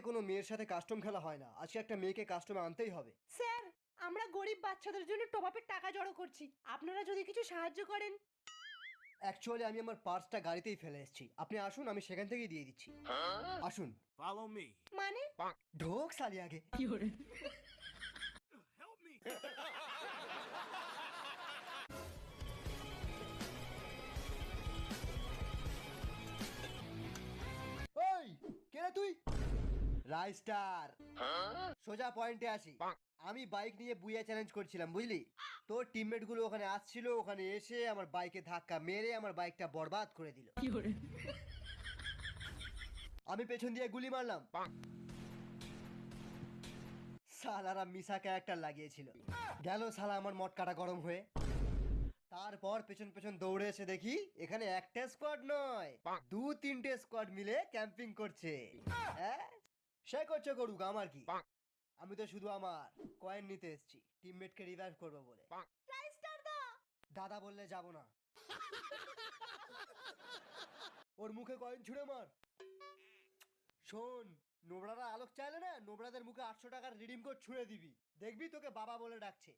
কোনো মেয়ের সাথে কাস্টম খেলা হয় না, আজকে একটা মেয়েকে কাস্টমে আনতেই হবে। স্যার, আমরা গরিব বাচ্চাদের জন্য টপ আপের টাকা জড়ো করছি, আপনারা যদি কিছু সাহায্য করেন। অ্যাকচুয়ালি আমি আমার পার্সটা গাড়িতেই ফেলে এসেছি, আপনি আসুন আমি সেখান থেকেই দিয়ে দিচ্ছি। আসুন। Follow me. মানে? ঢোক সালি আগে। Help me. ওই কে রে তুই? রাইস্টার। সোজা পয়েন্টে আসি। আমি বাইক নিয়ে বুইয়া চ্যালেঞ্জ করছিলাম বুঝলি, তোর টিমমেট গুলো ওখানে আসছিল, ওখানে এসে আমার বাইকে ধাক্কা মেরে আমার বাইকটা বরবাদ করে দিল। আমি পেছন দিয়ে গুলি মারলাম, সালারা মিসা ক্যারেক্টার লাগিয়েছিল। গেল সালা আমার মটকাটা গরম হয়ে। তারপর পেছন পেছন দৌড়ে এসে দেখি এখানে একটা স্কোয়াড নয়, 2-3টে স্কোয়াড মিলে ক্যাম্পিং করছে। হ্যাঁ, সে করছে করুক, আমার কি, আমি তো শুধু আমার কয়েন নিতে এসেছি টিমমেটকে রিভাইভ করবো বলে। রাইস্টার দা! দাদা বললে যাব না। ওর মুখে কয়েন ছুঁড়ে মার। শোন, নোবড়ারা আলোক চাইলে না, নোবড়াদের মুখে 800 টাকার রিডিম কোড ছুঁড়ে দিবি, দেখবি তোকে বাবা বলে ডাকছে।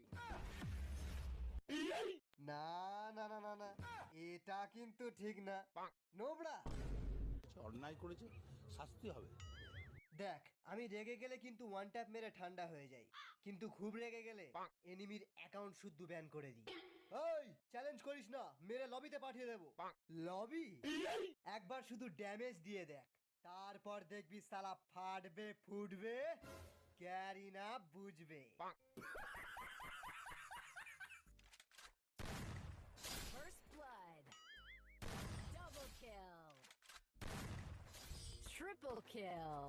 না না না না না, এটা কিন্তু ঠিক না নোবড়া। অন্যায় করেছে, শাস্তি হবে। দেখ, আমি রেগে গেলে কিন্তু ওয়ান ট্যাপ মেরে ঠান্ডা হয়ে যাই, কিন্তু খুব রেগে গেলে এনিমির অ্যাকাউন্ট শুদ্ধ ব্যান করে দিই। ওই চ্যালেঞ্জ করিস না, মেরে লবিতে পাঠিয়ে দেবো। লবি? একবার শুধু ড্যামেজ দিয়ে দেখ, তারপর দেখবি সালা ফাটবে ফুটবে, ক্যারি না বুঝবে। First blood. Double kill. Triple kill.